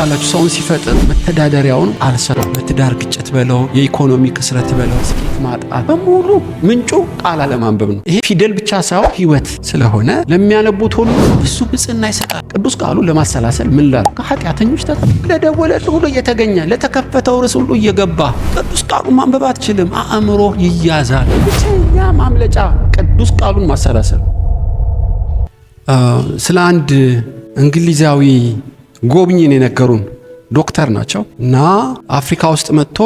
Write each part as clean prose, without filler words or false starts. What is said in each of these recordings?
ታውቃላችሁ ሰውን ሲፈጥር መተዳደሪያውን አልሰራም። በትዳር ግጭት በለው የኢኮኖሚ ክስረት በለው ስኬት ማጣት በሙሉ ምንጩ ቃል አለማንበብ ነው። ይሄ ፊደል ብቻ ሳይሆን ህይወት ስለሆነ ለሚያነቡት ሁሉ እሱ ብጽና ይሰጣል። ቅዱስ ቃሉን ለማሰላሰል ምን ላል ከኃጢአተኞች ተጠብቅ ለደወለልህ ሁሉ እየተገኘ ለተከፈተው ርዕስ ሁሉ እየገባ ቅዱስ ቃሉን ማንበብ አትችልም። አእምሮ ይያዛል። ብቸኛ ማምለጫ ቅዱስ ቃሉን ማሰላሰል። ስለ አንድ እንግሊዛዊ ጎብኝን የነገሩን ዶክተር ናቸው እና አፍሪካ ውስጥ መጥቶ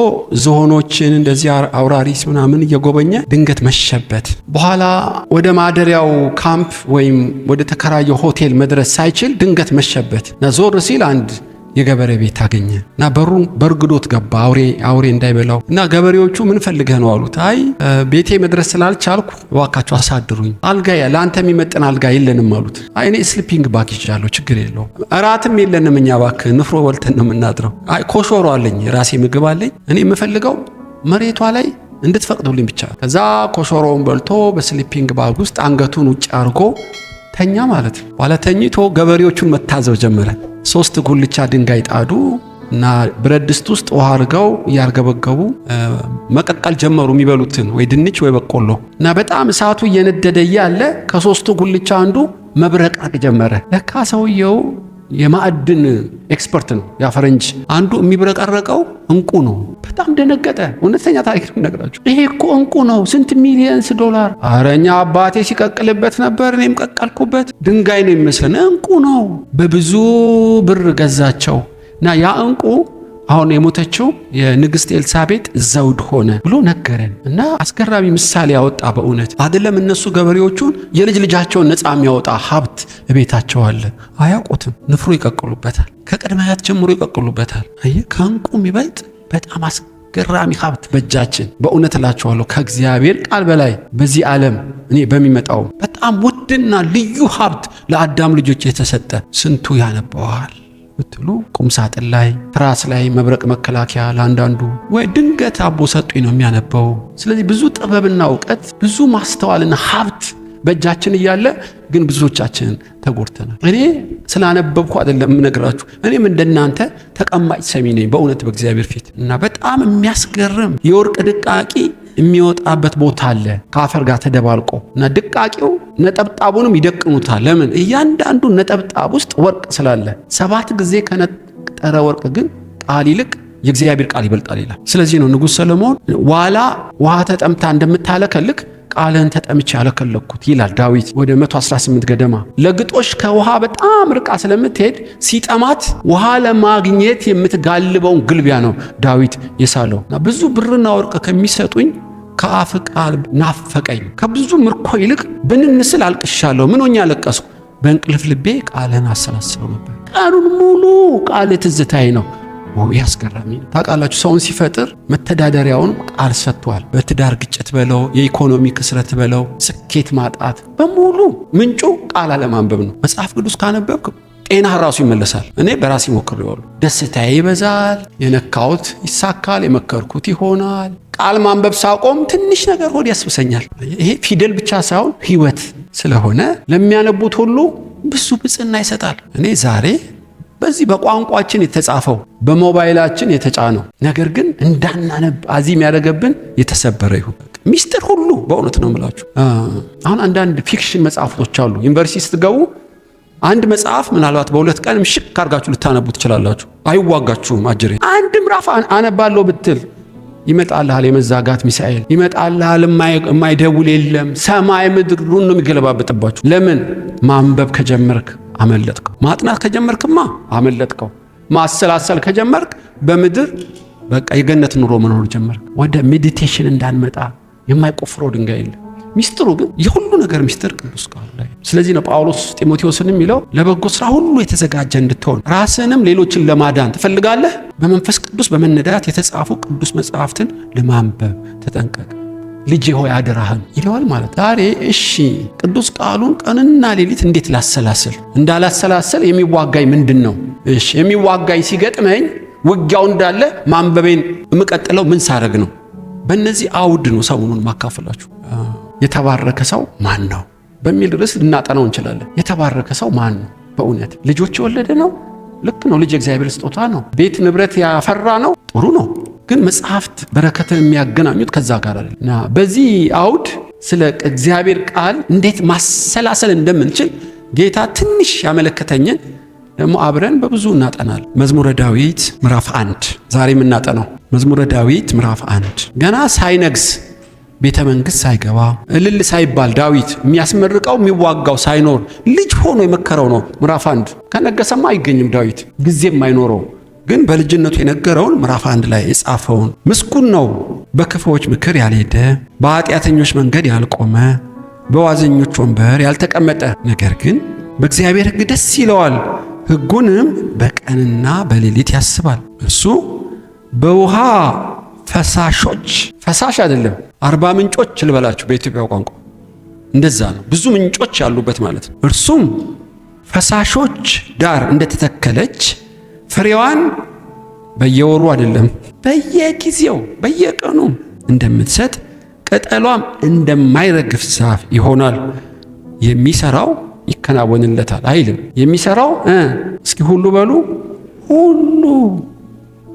ዝሆኖችን እንደዚህ አውራሪስ ምናምን እየጎበኘ ድንገት መሸበት። በኋላ ወደ ማደሪያው ካምፕ ወይም ወደ ተከራየው ሆቴል መድረስ ሳይችል ድንገት መሸበት እና ዞር ሲል አንድ የገበሬ ቤት አገኘ እና በሩን በርግዶት ገባ አውሬ እንዳይበላው እና ገበሬዎቹ ምን ፈልገህ ነው አሉት። አይ ቤቴ መድረስ ስላልቻልኩ እባካችሁ አሳድሩኝ፣ አልጋ ለአንተ የሚመጥን አልጋ የለንም አሉት። አይ እኔ ስሊፒንግ ባግ ይዣለሁ፣ ችግር የለውም። እራትም የለንም እኛ እባክህ ንፍሮ በልተን ነው የምናድረው። አይ ኮሾሮ አለኝ፣ ራሴ ምግብ አለኝ፣ እኔ የምፈልገው መሬቷ ላይ እንድትፈቅዱልኝ ብቻ። ከዛ ኮሾሮውን በልቶ በስሊፒንግ ባግ ውስጥ አንገቱን ውጭ አድርጎ ተኛ ማለት ነው። በኋላ ተኝቶ ገበሬዎቹን መታዘብ ጀመረ። 3 ጉልቻ ድንጋይ ጣዱ እና ብረት ድስት ውስጥ ውሃ አድርገው እያርገበገቡ መቀቀል ጀመሩ። የሚበሉትን ወይ ድንች ወይ በቆሎ እና በጣም እሳቱ እየነደደ ያለ ከ3ቱ ጉልቻ አንዱ መብረቅረቅ ጀመረ። ለካ ሰውየው የማዕድን ኤክስፐርት ነው። ያ ፈረንጅ አንዱ የሚብረቀረቀው እንቁ ነው። በጣም ደነገጠ። እውነተኛ ታሪክ ነው የምነግራችሁ። ይሄ እኮ እንቁ ነው፣ ስንት ሚሊየንስ ዶላር። አረኛ አባቴ ሲቀቅልበት ነበር፣ እኔም ቀቀልኩበት። ድንጋይ ነው የሚመስለን፣ እንቁ ነው። በብዙ ብር ገዛቸው እና ያ እንቁ አሁን የሞተችው የንግስት ኤልሳቤጥ ዘውድ ሆነ ብሎ ነገረን እና አስገራሚ ምሳሌ ያወጣ። በእውነት አይደለም እነሱ ገበሬዎቹን የልጅ ልጃቸውን ነፃ የሚያወጣ ሀብት እቤታቸው አለ። አያውቁትም። ንፍሮ ይቀቅሉበታል፣ ከቅድመ አያት ጀምሮ ይቀቅሉበታል። አየህ፣ ከእንቁ የሚበልጥ በጣም አስገራሚ ሀብት በእጃችን። በእውነት እላቸዋለሁ ከእግዚአብሔር ቃል በላይ በዚህ ዓለም እኔ በሚመጣው በጣም ውድና ልዩ ሀብት ለአዳም ልጆች የተሰጠ ስንቱ ያነበዋል ብትሉ ቁም ሳጥን ላይ ትራስ ላይ መብረቅ መከላከያ ለአንዳንዱ ወይ ድንገት አቦ ሰጡኝ ነው የሚያነበው። ስለዚህ ብዙ ጥበብና እውቀት ብዙ ማስተዋልና ሀብት በእጃችን እያለ ግን ብዙዎቻችን ተጎድተናል። እኔ ስላነበብኩ አይደለም የምነግራችሁ፣ እኔም እንደናንተ ተቀማጭ ሰሚ ነኝ በእውነት በእግዚአብሔር ፊት እና በጣም የሚያስገርም የወርቅ ድቃቂ የሚወጣበት ቦታ አለ ከአፈር ጋር ተደባልቆ እና ድቃቂው ነጠብጣቡንም ይደቅኑታል። ለምን? እያንዳንዱ ነጠብጣብ ውስጥ ወርቅ ስላለ። 7 ጊዜ ከነጠረ ወርቅ ግን ቃል ይልቅ የእግዚአብሔር ቃል ይበልጣል ይላል። ስለዚህ ነው ንጉሥ ሰሎሞን ዋላ ውሃ ተጠምታ እንደምታለከልክ ቃልህን ተጠምቼ ያለከለኩት ይላል ዳዊት ወደ 118 ገደማ። ለግጦሽ ከውሃ በጣም ርቃ ስለምትሄድ ሲጠማት ውሃ ለማግኘት የምትጋልበውን ግልቢያ ነው ዳዊት የሳለው እና ብዙ ብርና ወርቅ ከሚሰጡኝ ከአፍ ቃል ናፈቀኝ። ከብዙ ምርኮ ይልቅ ብንንስል አልቅሻለሁ። ምን ሆኜ አለቀስኩ? በእንቅልፍ ልቤ ቃልህን አሰላስለው ነበር። ቀኑን ሙሉ ቃል ትዝታዬ ነው። ያስገራሚ ነው። ታውቃላችሁ ሰውን ሲፈጥር መተዳደሪያውን ቃል ሰጥቷል። በትዳር ግጭት በለው የኢኮኖሚ ክስረት በለው ስኬት ማጣት በሙሉ ምንጩ ቃል አለማንበብ ነው። መጽሐፍ ቅዱስ ካነበብክ ጤና ራሱ ይመለሳል። እኔ በራሴ ሞክሬዋለሁ። ደስታዬ ይበዛል፣ የነካሁት ይሳካል፣ የመከርኩት ይሆናል። ቃል ማንበብ ሳቆም ትንሽ ነገር ሆድ ያስብሰኛል። ይሄ ፊደል ብቻ ሳይሆን ህይወት ስለሆነ ለሚያነቡት ሁሉ ብዙ ብጽና ይሰጣል። እኔ ዛሬ በዚህ በቋንቋችን የተጻፈው በሞባይላችን የተጫነው ነገር ግን እንዳናነብ አዚም ያደረገብን የተሰበረ ይሁን። ሚስጥር ሁሉ በእውነት ነው የምላችሁ። አሁን አንዳንድ ፊክሽን መጽሐፎች አሉ። ዩኒቨርሲቲ ስትገቡ አንድ መጽሐፍ ምናልባት በ2 ቀን ምሽክ አድርጋችሁ ልታነቡ ትችላላችሁ። አይዋጋችሁም። አጅሬ አንድ ምዕራፍ አነባለሁ ብትል ይመጣልሃል የመዛጋት ሚሳኤል ይመጣልሃል። የማይደውል የለም። ሰማይ ምድሩን ነው የሚገለባበጥባችሁ። ለምን? ማንበብ ከጀመርክ አመለጥከው። ማጥናት ከጀመርክማ አመለጥከው። ማሰላሰል ከጀመርክ በምድር በቃ የገነት ኑሮ መኖር ጀመርክ። ወደ ሜዲቴሽን እንዳንመጣ የማይቆፍረው ድንጋይ የለም። ሚስጥሩ ግን የሁሉ ነገር ሚስጥር ቅዱስ ቃል ላይ። ስለዚህ ነው ጳውሎስ ጢሞቴዎስን የሚለው ለበጎ ስራ ሁሉ የተዘጋጀ እንድትሆን ራስንም ሌሎችን ለማዳን ትፈልጋለህ፣ በመንፈስ ቅዱስ በመነዳት የተጻፉ ቅዱስ መጽሐፍትን ለማንበብ ተጠንቀቅ ልጄ ሆይ አደራህን ይለዋል ማለት። ዛሬ እሺ ቅዱስ ቃሉን ቀንና ሌሊት እንዴት ላሰላስል? እንዳላሰላሰል የሚዋጋኝ ምንድን ነው? እሺ የሚዋጋኝ ሲገጥመኝ ውጊያው እንዳለ ማንበቤን የምቀጥለው ምን ሳረግ ነው? በእነዚህ አውድ ነው ሰሞኑን ማካፈላችሁ። የተባረከ ሰው ማን ነው በሚል ርዕስ ልናጠናው እንችላለን። የተባረከ ሰው ማን ነው? በእውነት ልጆች የወለደ ነው ልክ ነው። ልጅ እግዚአብሔር ስጦታ ነው። ቤት ንብረት ያፈራ ነው፣ ጥሩ ነው። ግን መጽሐፍት በረከትን የሚያገናኙት ከዛ ጋር አይደል እና በዚህ አውድ ስለ እግዚአብሔር ቃል እንዴት ማሰላሰል እንደምንችል ጌታ ትንሽ ያመለከተኝን ደግሞ አብረን በብዙ እናጠናል። መዝሙረ ዳዊት ምዕራፍ 1 ዛሬ የምናጠናው መዝሙረ ዳዊት ምዕራፍ 1 ገና ሳይነግስ ቤተ መንግሥት ሳይገባ እልል ሳይባል ዳዊት የሚያስመርቀው የሚዋጋው ሳይኖር ልጅ ሆኖ የመከረው ነው። ምዕራፍ 1 ከነገሰማ አይገኝም ዳዊት ጊዜም አይኖረው። ግን በልጅነቱ የነገረውን ምዕራፍ 1 ላይ የጻፈውን ምስጉን ነው በክፉዎች ምክር ያልሄደ፣ በኃጢአተኞች መንገድ ያልቆመ፣ በዋዘኞች ወንበር ያልተቀመጠ፣ ነገር ግን በእግዚአብሔር ሕግ ደስ ይለዋል፣ ሕጉንም በቀንና በሌሊት ያስባል። እርሱ በውሃ ፈሳሾች፣ ፈሳሽ አይደለም 40 ምንጮች ልበላችሁ በኢትዮጵያ ቋንቋ እንደዛ ነው፣ ብዙ ምንጮች ያሉበት ማለት ነው። እርሱም ፈሳሾች ዳር እንደተተከለች ፍሬዋን በየወሩ አይደለም በየጊዜው በየቀኑ እንደምትሰጥ ቅጠሏም እንደማይረግፍ ዛፍ ይሆናል። የሚሰራው ይከናወንለታል አይልም። የሚሰራው እስኪ ሁሉ በሉ ሁሉ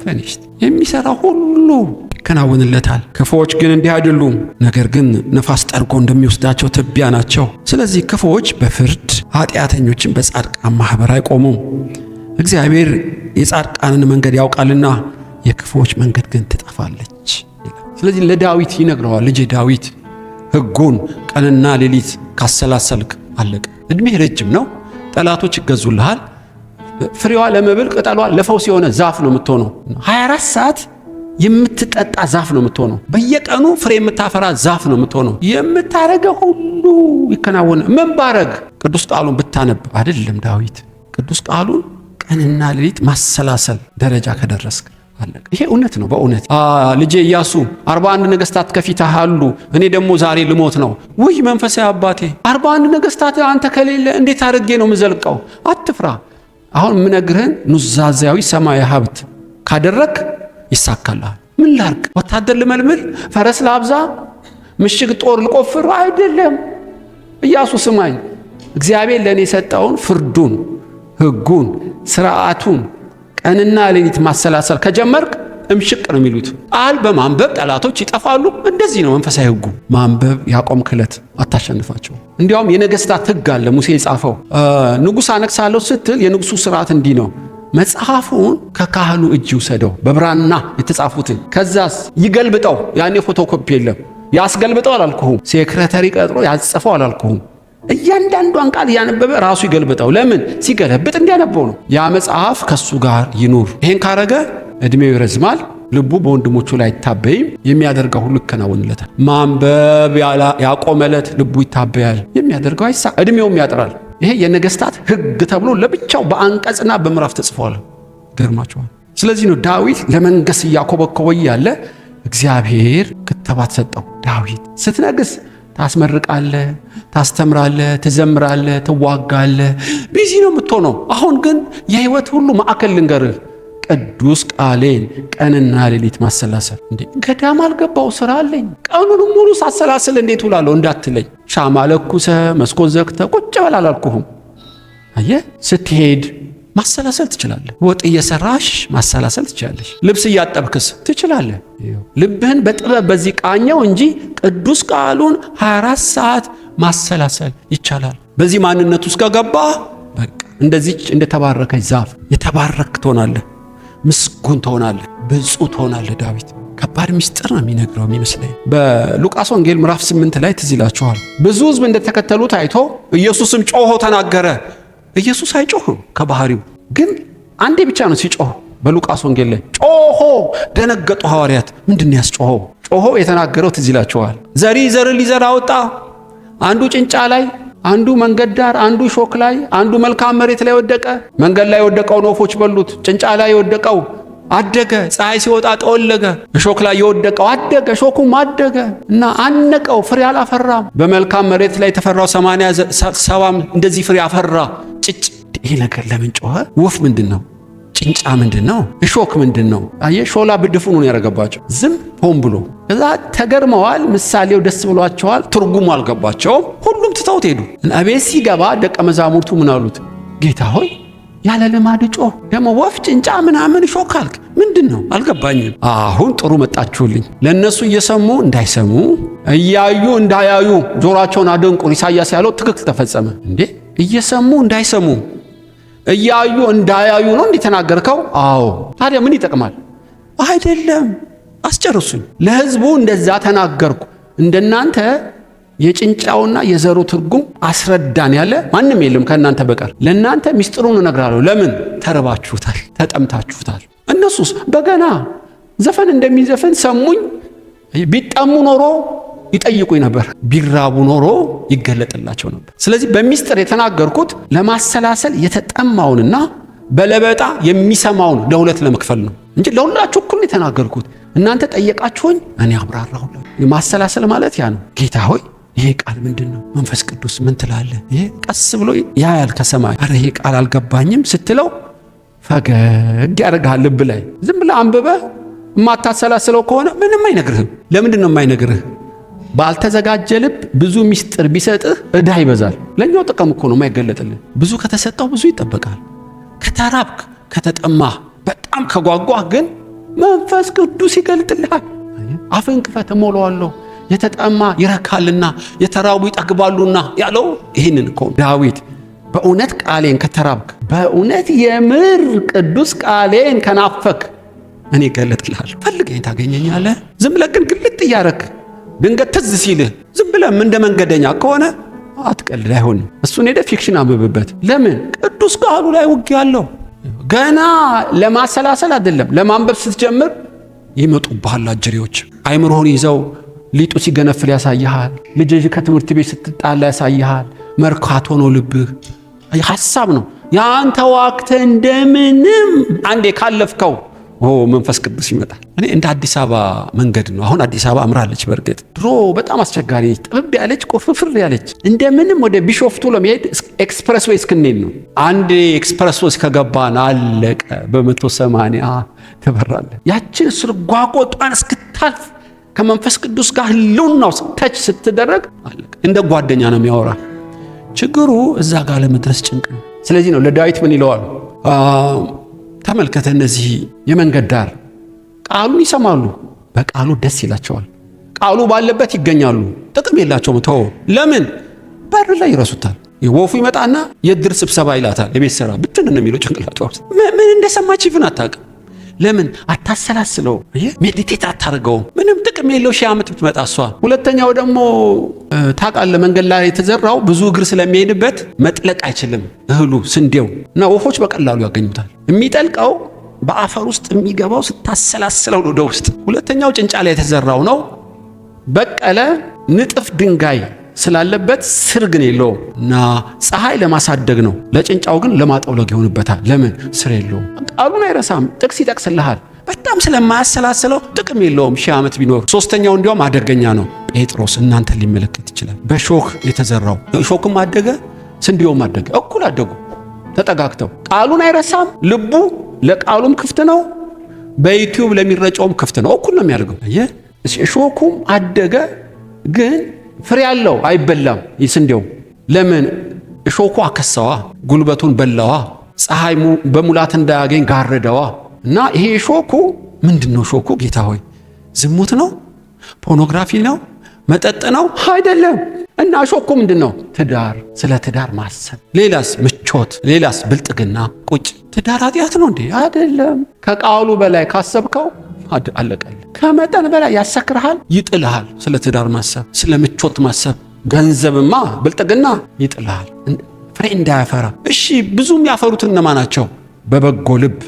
ፈኒሽት የሚሰራው ሁሉ ይከናወንለታል። ክፉዎች ግን እንዲህ አይደሉም፣ ነገር ግን ነፋስ ጠርጎ እንደሚወስዳቸው ትቢያ ናቸው። ስለዚህ ክፉዎች በፍርድ ኃጢአተኞችን በጻድቃን ማኅበር አይቆሙም። እግዚአብሔር የጻድቃንን መንገድ ያውቃልና የክፉዎች መንገድ ግን ትጠፋለች። ስለዚህ ለዳዊት ይነግረዋል፣ ልጄ ዳዊት ሕጉን ቀንና ሌሊት ካሰላሰልክ አለቀ። እድሜህ ረጅም ነው፣ ጠላቶች ይገዙልሃል። ፍሬዋ ለመብል ቅጠሏ ለፈውስ የሆነ ዛፍ ነው የምትሆነው። 24 ሰዓት የምትጠጣ ዛፍ ነው የምትሆነው። በየቀኑ ፍሬ የምታፈራ ዛፍ ነው የምትሆነው። የምታረገው ሁሉ ይከናወን። ምን ባረግ? ቅዱስ ቃሉን ብታነብ አይደለም ዳዊት ቅዱስ ቃሉን ቀንና ሌሊት ማሰላሰል ደረጃ ከደረስክ አለቀ። ይሄ እውነት ነው። በእውነት ልጄ ኢያሱ 41 ነገስታት ከፊትህ አሉ፣ እኔ ደግሞ ዛሬ ልሞት ነው። ውይ መንፈሳዊ አባቴ 41 ነገስታት አንተ ከሌለ እንዴት አድርጌ ነው የምዘልቀው? አትፍራ። አሁን የምነግርህን ኑዛዜያዊ ሰማያዊ ሀብት ካደረክ ይሳካልሃል። ምን ላርግ? ወታደር ልመልምል? ፈረስ ላብዛ? ምሽግ ጦር ልቆፍር? አይደለም። ኢያሱ ስማኝ፣ እግዚአብሔር ለእኔ የሰጠውን ፍርዱን፣ ሕጉን፣ ስርዓቱን ቀንና ሌሊት ማሰላሰል ከጀመርክ እምሽቅ ነው የሚሉት። ቃል በማንበብ ጠላቶች ይጠፋሉ። እንደዚህ ነው መንፈሳዊ ሕጉ። ማንበብ ያቆምክለት አታሸንፋቸው። እንዲያውም የነገስታት ሕግ አለ ሙሴ የጻፈው። ንጉሥ አነግሳለሁ ስትል የንጉሱ ስርዓት እንዲህ ነው። መጽሐፉን ከካህኑ እጅ ይውሰደው፣ በብራና የተጻፉትን። ከዛስ ይገልብጠው። ያኔ ፎቶኮፒ የለም። ያስገልብጠው አላልኩሁም። ሴክሬታሪ ቀጥሮ ያጽፈው አላልኩሁም። እያንዳንዷን ቃል እያነበበ ራሱ ይገልብጠው። ለምን? ሲገለብጥ እንዲያነበው ነው። ያ መጽሐፍ ከሱ ጋር ይኑር። ይሄን ካረገ እድሜው ይረዝማል፣ ልቡ በወንድሞቹ ላይ አይታበይም፣ የሚያደርገው ሁሉ ይከናወንለታል። ማንበብ ያቆመለት ልቡ ይታበያል፣ የሚያደርገው አይሳ፣ እድሜውም ያጥራል። ይሄ የነገስታት ሕግ ተብሎ ለብቻው በአንቀጽና በምዕራፍ ተጽፏል። ገርማችኋል። ስለዚህ ነው ዳዊት ለመንገስ እያኮበኮበ ያለ እግዚአብሔር ክትባት ሰጠው። ዳዊት ስትነግስ ታስመርቃለህ፣ ታስተምራለህ፣ ትዘምራለህ፣ ትዋጋለህ፣ ቢዚ ነው የምትሆነው። አሁን ግን የህይወት ሁሉ ማዕከል ልንገርህ፣ ቅዱስ ቃሌን ቀንና ሌሊት ማሰላሰል። እንዴ ገዳም አልገባው ስራ አለኝ ቀኑን ሙሉ ሳሰላስል እንዴት ውላለሁ እንዳትለኝ። ሻማ ለኩሰ መስኮት ዘግተ ቁጭ በል አላልኩህም? አየህ፣ ስትሄድ ማሰላሰል ትችላለህ። ወጥ እየሰራሽ ማሰላሰል ትችላለሽ። ልብስ እያጠብክስ ትችላለህ። ልብህን በጥበብ በዚህ ቃኘው እንጂ ቅዱስ ቃሉን 24 ሰዓት ማሰላሰል ይቻላል። በዚህ ማንነት ውስጥ ከገባ በቃ እንደዚች እንደተባረከች ዛፍ የተባረክ ትሆናለህ፣ ምስጉን ትሆናለህ፣ ብፁዕ ትሆናለህ። ዳዊት ከባድ ምስጢር ነው የሚነግረው የሚመስለኝ። በሉቃስ ወንጌል ምዕራፍ 8 ላይ ትዝ ይላችኋል። ብዙ ሕዝብ እንደተከተሉት አይቶ ኢየሱስም ጮሆ ተናገረ። ኢየሱስ አይጮህም ከባህሪው፣ ግን አንዴ ብቻ ነው ሲጮህ። በሉቃስ ወንጌል ላይ ጮሆ ደነገጡ ሐዋርያት። ምንድን ነው ያስጮኸው? ጮሆ የተናገረው ትዝ ይላችኋል። ዘሪ ዘር ሊዘራ ወጣ። አንዱ ጭንጫ ላይ፣ አንዱ መንገድ ዳር፣ አንዱ ሾክ ላይ፣ አንዱ መልካም መሬት ላይ ወደቀ። መንገድ ላይ የወደቀውን ወፎች በሉት። ጭንጫ ላይ የወደቀው አደገ፣ ፀሐይ ሲወጣ ጠወለገ። እሾክ ላይ የወደቀው አደገ፣ እሾኩም አደገ እና አነቀው፣ ፍሬ አላፈራም። በመልካም መሬት ላይ የተፈራው 80 70 እንደዚህ ፍሬ አፈራ። ጭጭ። ይሄ ነገር ለምን ጮኸ? ወፍ ምንድን ነው? ጭንጫ ምንድን ነው? እሾክ ምንድን ነው? አየ ሾላ ብድፉን ነው ያረጋባቸው ዝም ሆን ብሎ። ከዛ ተገርመዋል። ምሳሌው ደስ ብሏቸዋል። ትርጉሙ አልገባቸውም። ሁሉም ትተውት ሄዱ። እቤት ሲገባ ደቀ መዛሙርቱ ምን አሉት? ጌታ ሆይ ያለ ልማድ ጮህ። ደግሞ ወፍ ጭንጫ ምናምን ሾካልክ ምንድነው አልገባኝም። አሁን ጥሩ መጣችሁልኝ። ለነሱ እየሰሙ እንዳይሰሙ እያዩ እንዳያዩ ጆሮአቸውን አደንቁር። ኢሳይያስ ያለው ትክክል ተፈጸመ። እንዴ እየሰሙ እንዳይሰሙ እያዩ እንዳያዩ ነው እንዲተናገርከው? አዎ። ታዲያ ምን ይጠቅማል? አይደለም አስጨርሱኝ። ለህዝቡ እንደዛ ተናገርኩ። እንደናንተ የጭንጫውና የዘሩ ትርጉም አስረዳን ያለ ማንም የለም ከእናንተ በቀር። ለእናንተ ሚስጥሩን እነግራለሁ። ለምን? ተርባችሁታል፣ ተጠምታችሁታል። እነሱስ በገና ዘፈን እንደሚዘፈን ሰሙኝ። ቢጠሙ ኖሮ ይጠይቁኝ ነበር፣ ቢራቡ ኖሮ ይገለጥላቸው ነበር። ስለዚህ በሚስጥር የተናገርኩት ለማሰላሰል የተጠማውንና በለበጣ የሚሰማውን ለሁለት ለመክፈል ነው እንጂ ለሁላችሁ እኩል የተናገርኩት። እናንተ ጠየቃችሁኝ፣ እኔ አብራራሁላችሁ። ማሰላሰል ማለት ያ ነው። ጌታ ሆይ ይሄ ቃል ምንድነው? መንፈስ ቅዱስ ምን ትላለህ? ይሄ ቀስ ብሎ ያያል ከሰማይ። አረ ይሄ ቃል አልገባኝም ስትለው ፈገግ ያደርግሃል ልብ ላይ። ዝም ብለህ አንብበህ የማታሰላስለው ከሆነ ምንም አይነግርህም። ለምንድን ነው የማይነግርህ? ባልተዘጋጀ ልብ ብዙ ሚስጥር ቢሰጥህ ዕዳ ይበዛል። ለኛው ጥቅም እኮ ነው የማይገለጥልህ። ብዙ ከተሰጠው ብዙ ይጠበቃል። ከተራብክ ከተጠማህ በጣም ከጓጓህ ግን መንፈስ ቅዱስ ይገልጥልሃል። አፍን ክፈት እሞላዋለሁ፣ የተጠማ ይረካልና የተራቡ ይጠግባሉና ያለው ይህንን እኮ ዳዊት። በእውነት ቃሌን ከተራብክ፣ በእውነት የምር ቅዱስ ቃሌን ከናፈክ እኔ እገለጥልሃለሁ። ፈልገኝ ታገኘኛለህ። ዝም ብለህ ግን ግልጥ እያረክ ድንገት ትዝ ሲልህ ዝም ብለህ እንደ መንገደኛ ከሆነ አትቀልድ፣ አይሆንም። እሱን ሄደህ ፊክሽን አንብብበት። ለምን? ቅዱስ ቃሉ ላይ ውጊያ አለው። ገና ለማሰላሰል አይደለም፣ ለማንበብ ስትጀምር ይመጡብሃል አጀሬዎች። አይምሮህን ይዘው ሊጡ ሲገነፍል ያሳይሃል። ልጅ ከትምህርት ቤት ስትጣላ ያሳይሃል። መርካቶ ነው ልብህ፣ ሐሳብ ነው። ያንተ ዋክተ እንደምንም አንዴ ካለፍከው መንፈስ ቅዱስ ይመጣል። እኔ እንደ አዲስ አበባ መንገድ ነው። አሁን አዲስ አበባ አምራለች። በእርግጥ ድሮ በጣም አስቸጋሪ ጥብብ ያለች ቆፍፍር ያለች። እንደምንም ወደ ቢሾፍቱ ለመሄድ ኤክስፕረስ ወይ እስክንሄድ ነው። አንድ ኤክስፕረስ ወይ ከገባን አለቀ። በ180 ትበራለህ። ያችን ስርጓጎጧን እስክታልፍ ከመንፈስ ቅዱስ ጋር ህልውናው ተች ስትደረግ አለቀ። እንደ ጓደኛ ነው የሚያወራ። ችግሩ እዛ ጋር ለመድረስ ጭንቅ ነው። ስለዚህ ነው ለዳዊት ምን ይለዋል? ተመልከተ፣ እነዚህ የመንገድ ዳር ቃሉን ይሰማሉ፣ በቃሉ ደስ ይላቸዋል። ቃሉ ባለበት ይገኛሉ፣ ጥቅም የላቸውም። ተው። ለምን? በር ላይ ይረሱታል። ወፉ ይመጣና የድር ስብሰባ ይላታል። የቤት ስራ ብትን ነው የሚለው ጭንቅላቷ ውስጥ ምን እንደሰማች ይፍን አታውቅም። ለምን አታሰላስለው? ሜዲቴት አታርገው። ምንም ጥቅም የለው። 1000 ዓመት ብትመጣ እሷ። ሁለተኛው ደግሞ ታውቃለህ፣ መንገድ ላይ የተዘራው ብዙ እግር ስለሚሄድበት መጥለቅ አይችልም እህሉ፣ ስንዴው እና ወፎች በቀላሉ ያገኙታል። የሚጠልቀው በአፈር ውስጥ የሚገባው ስታሰላስለው ነው ወደ ውስጥ። ሁለተኛው ጭንጫ ላይ የተዘራው ነው። በቀለ፣ ንጥፍ ድንጋይ ስላለበት ስር ግን የለውም እና ፀሐይ ለማሳደግ ነው። ለጭንጫው ግን ለማጠውለግ ይሆንበታል። ለምን? ስር የለውም። ቃሉን አይረሳም። ጥቅስ ይጠቅስልሃል። በጣም ስለማያሰላስለው ጥቅም የለውም 1000 ዓመት ቢኖር። ሶስተኛው እንዲያውም አደገኛ ነው። ጴጥሮስ እናንተ ሊመለከት ይችላል። በሾህ የተዘራው ሾክም አደገ፣ ስንዴውም አደገ። እኩል አደጉ ተጠጋግተው። ቃሉን አይረሳም። ልቡ ለቃሉም ክፍት ነው፣ በዩቲዩብ ለሚረጨውም ክፍት ነው። እኩል ነው የሚያደርገው። ሾኩም አደገ ግን ፍሬ ያለው አይበላም። ይስንዴው ለምን? እሾኩ አከሰዋ፣ ጉልበቱን በላዋ፣ ፀሐይ በሙላት እንዳያገኝ ጋረደዋ። እና ይሄ እሾኩ ምንድነው? እሾኩ ጌታ ሆይ ዝሙት ነው? ፖርኖግራፊ ነው? መጠጥ ነው? አይደለም። እና እሾኩ ምንድነው? ትዳር፣ ስለ ትዳር ማሰብ። ሌላስ? ምቾት። ሌላስ? ብልጥግና፣ ቁጭ። ትዳር ኃጢአት ነው እንዴ? አይደለም። ከቃሉ በላይ ካሰብከው አለቀል። ከመጠን በላይ ያሰክርሃል፣ ይጥልሃል። ስለ ትዳር ማሰብ፣ ስለ ምቾት ማሰብ፣ ገንዘብማ ብልጥግና ይጥልሃል፣ ፍሬ እንዳያፈራ። እሺ ብዙ የሚያፈሩት እነማ ናቸው? በበጎ ልብ፣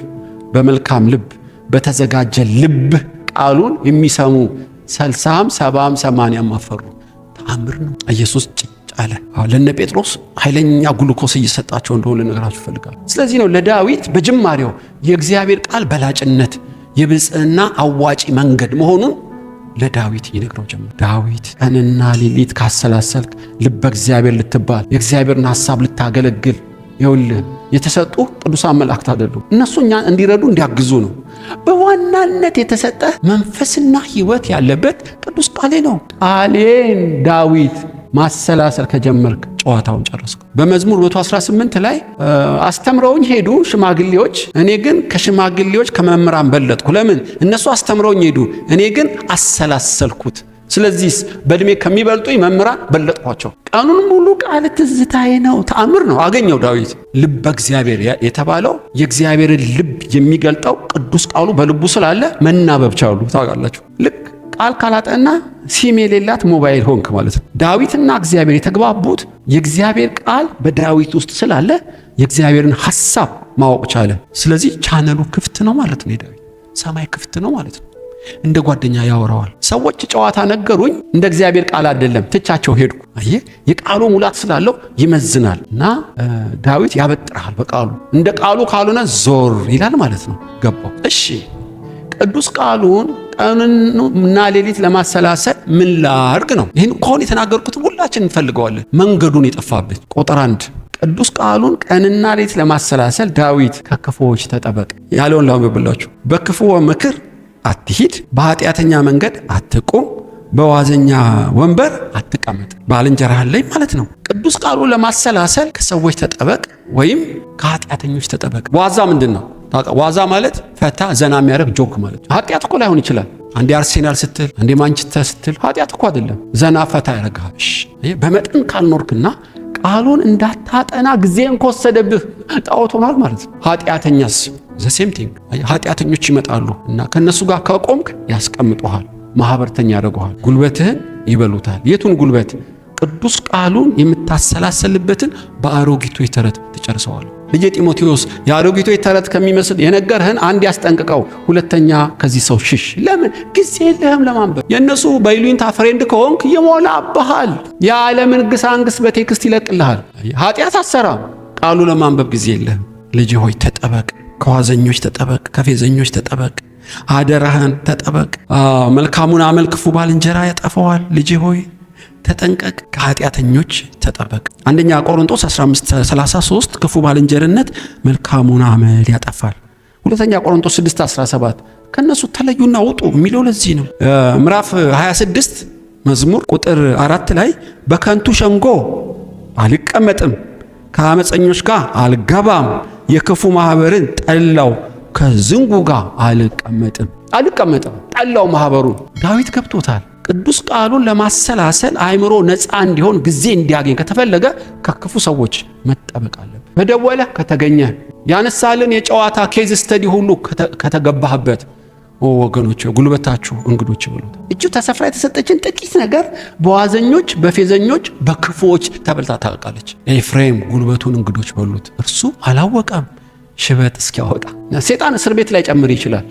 በመልካም ልብ፣ በተዘጋጀ ልብ ቃሉን የሚሰሙ 60፣ 70፣ 80 አፈሩ። ተአምር ነው። ኢየሱስ ጭጭ አለ። ለነ ጴጥሮስ ኃይለኛ ግሉኮስ እየሰጣቸው እንደሆነ ነገራችሁ ፈልጋል። ስለዚህ ነው ለዳዊት በጅማሬው የእግዚአብሔር ቃል በላጭነት የብጽዕና አዋጪ መንገድ መሆኑን ለዳዊት ይነግረው ጀመር። ዳዊት ቀንና ሌሊት ካሰላሰልክ ልበ እግዚአብሔር ልትባል የእግዚአብሔርን ሐሳብ ልታገለግል ይኸውልህ የተሰጡ ቅዱሳን መላእክት አይደሉም። እነሱ እኛን እንዲረዱ እንዲያግዙ ነው። በዋናነት የተሰጠ መንፈስና ሕይወት ያለበት ቅዱስ ቃሌ ነው። ቃሌን ዳዊት ማሰላሰል ከጀመርክ ጨዋታውን ጨረስኩ። በመዝሙር 118 ላይ አስተምረውኝ ሄዱ ሽማግሌዎች፣ እኔ ግን ከሽማግሌዎች ከመምህራን በለጥኩ። ለምን? እነሱ አስተምረውኝ ሄዱ፣ እኔ ግን አሰላሰልኩት። ስለዚህ በእድሜ ከሚበልጡኝ መምህራን በለጥኳቸው። ቀኑን ሙሉ ቃል ትዝታዬ ነው፣ ተአምር ነው አገኘው ዳዊት። ልበ እግዚአብሔር የተባለው የእግዚአብሔርን ልብ የሚገልጠው ቅዱስ ቃሉ በልቡ ስላለ መናበብ ቻሉ። ታውቃላችሁ፣ ልክ ቃል ካላጠና ሲም የሌላት ሞባይል ሆንክ ማለት ነው። ዳዊትና እግዚአብሔር የተግባቡት የእግዚአብሔር ቃል በዳዊት ውስጥ ስላለ የእግዚአብሔርን ሐሳብ ማወቅ ቻለ። ስለዚህ ቻነሉ ክፍት ነው ማለት ነው። ዳዊት ሰማይ ክፍት ነው ማለት ነው። እንደ ጓደኛ ያወራዋል። ሰዎች ጨዋታ ነገሩኝ፣ እንደ እግዚአብሔር ቃል አይደለም፣ ትቻቸው ሄድኩ። አየህ፣ የቃሉ ሙላት ስላለው ይመዝናል እና ዳዊት ያበጥራል በቃሉ። እንደ ቃሉ ካልሆነ ዞር ይላል ማለት ነው። ገባው? እሺ፣ ቅዱስ ቃሉን ቀንና ሌሊት ለማሰላሰል ምን ላድርግ ነው? ይህን ከሆነ የተናገርኩትን ሁላችን እንፈልገዋለን። መንገዱን የጠፋበት ቁጥር 1 ቅዱስ ቃሉን ቀንና ሌሊት ለማሰላሰል ዳዊት ከክፉዎች ተጠበቅ ያለውን ላንብብላችሁ። በክፉ ምክር አትሂድ፣ በኃጢአተኛ መንገድ አትቁም፣ በዋዘኛ ወንበር አትቀመጥ። ባልንጀራህን ላይ ማለት ነው። ቅዱስ ቃሉን ለማሰላሰል ከሰዎች ተጠበቅ ወይም ከኃጢአተኞች ተጠበቅ። ዋዛ ምንድን ነው? ዋዛ ማለት ፈታ ዘና የሚያደርግ ጆክ ማለት ነው። ኃጢአት እኮ ላይሆን ይችላል። አንዴ አርሴናል ስትል፣ አንዴ ማንቸስተር ስትል ኃጢአት እኮ አይደለም። ዘና ፈታ ያደርግሃል። በመጠን ካልኖርክና ቃሉን እንዳታጠና ጊዜን ከወሰደብህ ጣዖት ሆኗል ማለት ነው። ኃጢአተኛስ ዘሴም ቲንግ። ኃጢአተኞች ይመጣሉ እና ከነሱ ጋር ከቆምክ ያስቀምጡሃል፣ ማህበርተኛ ያደርጉሃል፣ ጉልበትህን ይበሉታል። የቱን ጉልበት? ቅዱስ ቃሉን የምታሰላሰልበትን በአሮጊቶች ተረት ትጨርሰዋል። ልጄ ጢሞቴዎስ የአሮጊቶች ተረት ከሚመስል የነገርህን አንድ ያስጠንቅቀው፣ ሁለተኛ ከዚህ ሰው ሽሽ። ለምን? ጊዜ የለህም ለማንበብ። የእነሱ በይሉኝታ ፍሬንድ ከሆንክ ይሞላብሃል። የዓለምን ግሳንግስ በቴክስት ይለቅልሃል። ኃጢአት አትሰራም፣ ቃሉ ለማንበብ ጊዜ የለህም። ልጄ ሆይ ተጠበቅ፣ ከዋዘኞች ተጠበቅ፣ ከፌዘኞች ተጠበቅ፣ አደራህን ተጠበቅ። መልካሙን አመል ክፉ ባልንጀራ ያጠፈዋል። ልጄ ሆይ ተጠንቀቅ፣ ከኃጢአተኞች ተጠበቅ። አንደኛ ቆሮንቶስ 15:33 ክፉ ባልንጀርነት መልካሙን አመል ያጠፋል። ሁለተኛ ቆሮንቶስ 6:17 ከነሱ ተለዩና ውጡ የሚለው ለዚህ ነው። ምዕራፍ 26 መዝሙር ቁጥር 4 ላይ በከንቱ ሸንጎ አልቀመጥም፣ ከአመፀኞች ጋር አልገባም፣ የክፉ ማህበርን ጠላው፣ ከዝንጉ ጋር አልቀመጥም። ጠላው ማህበሩን። ዳዊት ገብቶታል። ቅዱስ ቃሉን ለማሰላሰል አእምሮ ነፃ እንዲሆን ጊዜ እንዲያገኝ ከተፈለገ ከክፉ ሰዎች መጠበቅ አለበት። በደወለ ከተገኘ ያነሳልን የጨዋታ ኬዝ ስተዲ ሁሉ ከተገባህበት ወገኖች ጉልበታችሁ እንግዶች ብሉት። እጁ ተሰፍራ የተሰጠችን ጥቂት ነገር በዋዘኞች በፌዘኞች በክፉዎች ተበልታ ታውቃለች። ኤፍሬም ጉልበቱን እንግዶች በሉት፣ እርሱ አላወቀም ሽበት እስኪያወጣ። ሰይጣን እስር ቤት ላይ ጨምር ይችላል።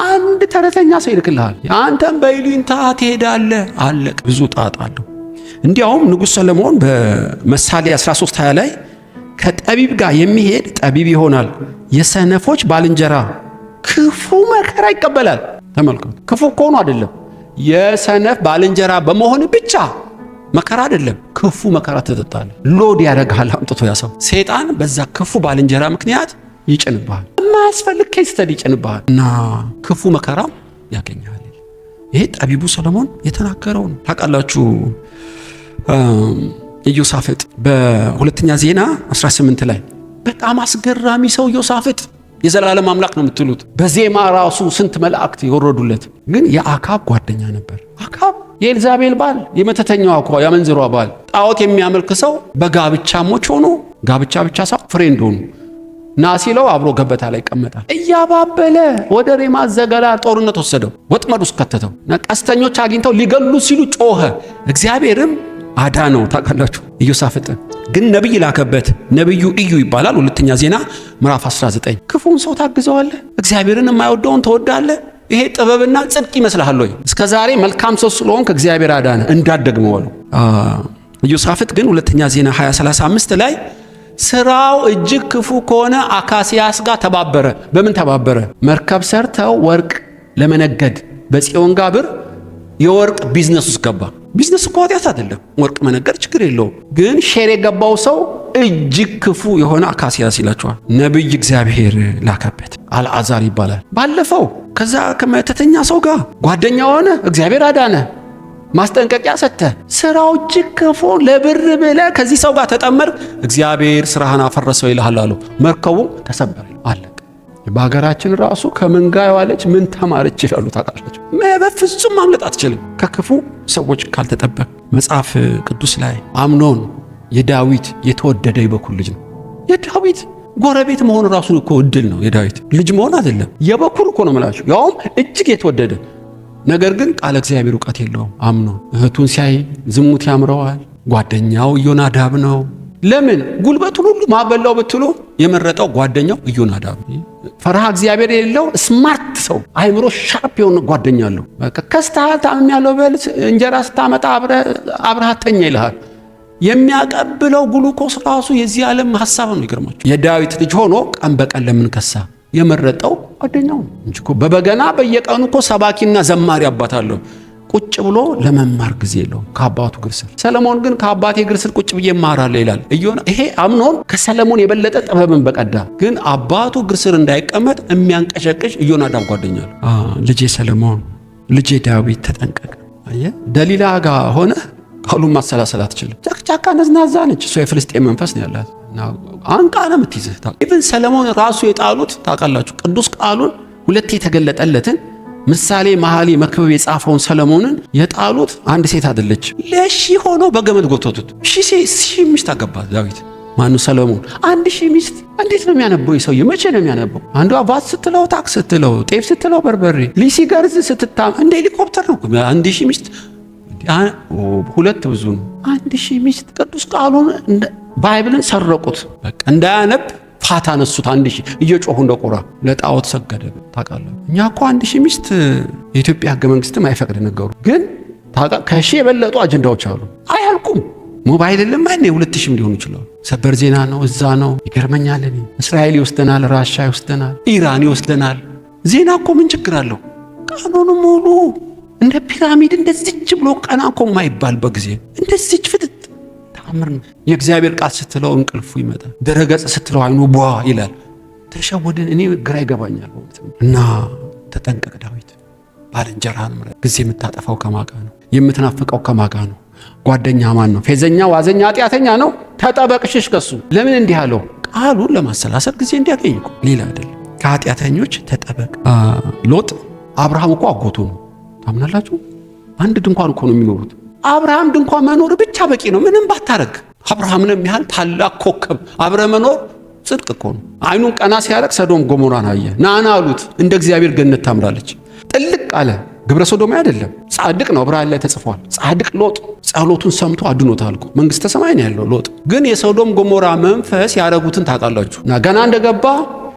አንድ ተረተኛ ሰው ይልክልሃል። አንተም በይሉኝታ ትሄዳለህ። አለቅ። ብዙ ጣጣ አለው። እንዲያውም ንጉሥ ሰለሞን በምሳሌ 13:20 ላይ ከጠቢብ ጋር የሚሄድ ጠቢብ ይሆናል፣ የሰነፎች ባልንጀራ ክፉ መከራ ይቀበላል። ተመልከቱ፣ ክፉ ከሆኑ አይደለም፣ የሰነፍ ባልንጀራ በመሆን ብቻ መከራ አይደለም፣ ክፉ መከራ ትጠጣለህ። ሎድ ያደርግሃል አምጥቶ ያሰው ሰይጣን በዛ ክፉ ባልንጀራ ምክንያት ይጭንብሃል። የማያስፈልግ ኬስ ስተዲ ይጭንብሃል እና ክፉ መከራም ያገኛል። ይሄ ጠቢቡ ሰለሞን የተናገረው ነው። ታውቃላችሁ፣ ኢዮሳፍጥ በሁለተኛ ዜና 18 ላይ በጣም አስገራሚ ሰው ኢዮሳፍጥ፣ የዘላለም አምላክ ነው የምትሉት። በዜማ ራሱ ስንት መላእክት የወረዱለት። ግን የአካብ ጓደኛ ነበር። አካብ የኤልዛቤል ባል፣ የመተተኛዋ እኮ ያመንዝሯ ባል፣ ጣዖት የሚያመልክ ሰው በጋብቻሞች ሆኖ ጋብቻ ብቻ ሳይሆን ፍሬንድ ሆኑ ና ሲለው አብሮ ገበታ ላይ ይቀመጣል። እያባበለ ወደ ሬማት ዘገለዓድ ጦርነት ወሰደው፣ ወጥመድ ውስጥ ከተተው። ቀስተኞች አግኝተው ሊገሉ ሲሉ ጮኸ፣ እግዚአብሔርም አዳነው። ታውቃላችሁ ኢዮሳፍጥ ግን ነብይ ላከበት። ነብዩ ኢዩ ይባላል። ሁለተኛ ዜና ምዕራፍ 19 ክፉን ሰው ታግዘዋለህ፣ እግዚአብሔርን የማይወደውን ትወዳለህ። ይሄ ጥበብና ጽድቅ ይመስልሃል ወይ? እስከዛሬ መልካም ሰው ስለሆንክ እግዚአብሔር አዳነ እንዳትደግመው አለው። ኢዮሳፍጥ ግን ሁለተኛ ዜና 20:35 ላይ ስራው እጅግ ክፉ ከሆነ አካሲያስ ጋር ተባበረ። በምን ተባበረ? መርከብ ሰርተው ወርቅ ለመነገድ በጽዮን ጋር ብር የወርቅ ቢዝነስ ውስጥ ገባ። ቢዝነስ እኮ ኃጢአት አይደለም፣ ወርቅ መነገድ ችግር የለውም። ግን ሼር የገባው ሰው እጅግ ክፉ የሆነ አካሲያስ ይላቸዋል። ነብይ እግዚአብሔር ላከበት፣ አልዓዛር ይባላል። ባለፈው ከዛ ከመተተኛ ሰው ጋር ጓደኛ ሆነ፣ እግዚአብሔር አዳነ። ማስጠንቀቂያ ሰጥተህ ስራው እጅግ ክፉ ለብር ብለህ ከዚህ ሰው ጋር ተጠመር እግዚአብሔር ስራህን አፈረሰው ይልሃል አሉ። መርከቡ ተሰበረ አለቀ። በሀገራችን ራሱ ከምን ጋር የዋለች ምን ተማረች ይላሉ ታውቃላችሁ። በፍጹም ማምለጥ አትችልም ከክፉ ሰዎች ካልተጠበቅ። መጽሐፍ ቅዱስ ላይ አምኖን የዳዊት የተወደደ የበኩር ልጅ ነው። የዳዊት ጎረቤት መሆን ራሱ እኮ እድል ነው። የዳዊት ልጅ መሆን አይደለም የበኩር እኮ ነው የምላችሁ፣ ያውም እጅግ የተወደደ። ነገር ግን ቃለ እግዚአብሔር ዕውቀት የለውም። አምኖን እህቱን ሲያይ ዝሙት ያምረዋል። ጓደኛው ኢዮናዳብ ነው። ለምን ጉልበቱን ሁሉ ማበላው ብትሉ የመረጠው ጓደኛው ኢዮናዳብ። ፈርሃ እግዚአብሔር የሌለው ስማርት ሰው አይምሮ ሻርፕ የሆነ ጓደኛ አለው። በቃ ከስተሃል ታምም ያለው በል እንጀራ ስታመጣ አብረሃተኛ ይልሃል። የሚያቀብለው ግሉኮስ ራሱ የዚህ ዓለም ሐሳብ ነው። ይገርማችሁ የዳዊት ልጅ ሆኖ ቀን በቀን ለምን ከሳ? የመረጠው ጓደኛው እንጂ እኮ በበገና በየቀኑ እኮ ሰባኪና ዘማሪ አባት አለው። ቁጭ ብሎ ለመማር ጊዜ የለውም ከአባቱ እግር ስር። ሰለሞን ግን ከአባቴ እግር ስር ቁጭ ብዬ እማራለሁ ይላል። ይሄ አምኖን ከሰለሞን የበለጠ ጥበብን በቀዳ። ግን አባቱ እግር ስር እንዳይቀመጥ የሚያንቀሸቅሽ ኢዮናዳብ ጓደኛል። ልጄ ሰለሞን፣ ልጄ ዳዊት ተጠንቀቅ። አየህ ደሊላ ጋር ሆነ ቃሉን ማሰላሰል አትችልም። ጫካ ነዝናዛ ነች። እሷ የፍልስጤም መንፈስ ነው ያላት። አንቃ ነው የምትይዝህ። ኢቭን ሰለሞን ራሱ የጣሉት ታውቃላችሁ፣ ቅዱስ ቃሉን ሁለቴ የተገለጠለትን ምሳሌ፣ መኃልየ፣ መክብብ የጻፈውን ሰለሞንን የጣሉት አንድ ሴት አይደለች፣ ለሺ ሆነው በገመድ ጎተቱት። ሺህ ሚስት አገባ ዳዊት። ማነው ሰለሞን? 1000 ሚስት። እንዴት ነው የሚያነበው ሰውዬ? መቼ ነው የሚያነበው? አንዷ ባት ስትለው ታክ ስትለው ጤፍ ስትለው በርበሬ ሊሲገርዝ ስትታም እንደ ሄሊኮፕተር ነው 1000 ሚስት። ሁለት ብዙ ነው 1000 ሚስት። ቅዱስ ቃሉን ባይብልን ሰረቁት። በቃ እንዳያነብ ፋታ ነሱት። 1000 እየጮሁ እንደቆራ ለጣዖት ሰገደ። ታውቃለህ እኛ እኮ 1000 ሚስት የኢትዮጵያ ሕገ መንግስትም አይፈቅድ ነገሩ። ግን ከሺ የበለጡ አጀንዳዎች አሉ፣ አያልቁም። ሞባይል የለም አይኔ 2000 ሊሆኑ ይችላሉ። ሰበር ዜና ነው፣ እዛ ነው። ይገርመኛል። እኔ እስራኤል ይወስደናል፣ ራሻ ይወስደናል፣ ኢራን ይወስደናል። ዜና እኮ ምን ችግር አለው? ቃሉን ሙሉ እንደ ፒራሚድ እንደዚች ብሎ ቀና እኮ የማይባል በጊዜ እንደዚች ፍጥጥ ተአምር ነው። የእግዚአብሔር ቃል ስትለው እንቅልፉ ይመጣል። ድረገጽ ስትለው አይኑ ቧ ይላል። ተሸወድን። እኔ ግራ ይገባኛል እና ተጠንቀቅ ዳዊት፣ ባልንጀራህን ምረጥ። ጊዜ የምታጠፋው ከማጋ ነው? የምትናፍቀው ከማጋ ነው? ጓደኛ ማን ነው? ፌዘኛ፣ ዋዘኛ፣ ኃጢአተኛ ነው? ተጠበቅ፣ ሽሽ ከሱ። ለምን እንዲህ አለው? ቃሉን ለማሰላሰል ጊዜ እንዲያገኝ እኮ፣ ሌላ አይደለም። ከኃጢአተኞች ተጠበቅ። ሎጥ አብርሃም እኮ አጎቱ ነው። ታምናላችሁ? አንድ ድንኳን እኮ ነው የሚኖሩት። አብርሃም ድንኳን መኖር ብቻ በቂ ነው፣ ምንም ባታረግ። አብርሃምን የሚያህል ታላቅ ኮከብ አብረ መኖር ጽድቅ እኮ ነው። አይኑን ቀና ሲያረግ ሰዶም ገሞራን አየ። ናና አሉት። እንደ እግዚአብሔር ገነት ታምራለች። ጥልቅ አለ። ግብረ ሶዶም አይደለም፣ ጻድቅ ነው። ዕብራውያን ላይ ተጽፏል። ጻድቅ ሎጥ ጸሎቱን ሰምቶ አድኖታል እኮ። መንግስተ ሰማይ ነው ያለው ሎጥ። ግን የሶዶም ገሞራ መንፈስ ያረጉትን ታውቃላችሁ። እና ገና እንደገባ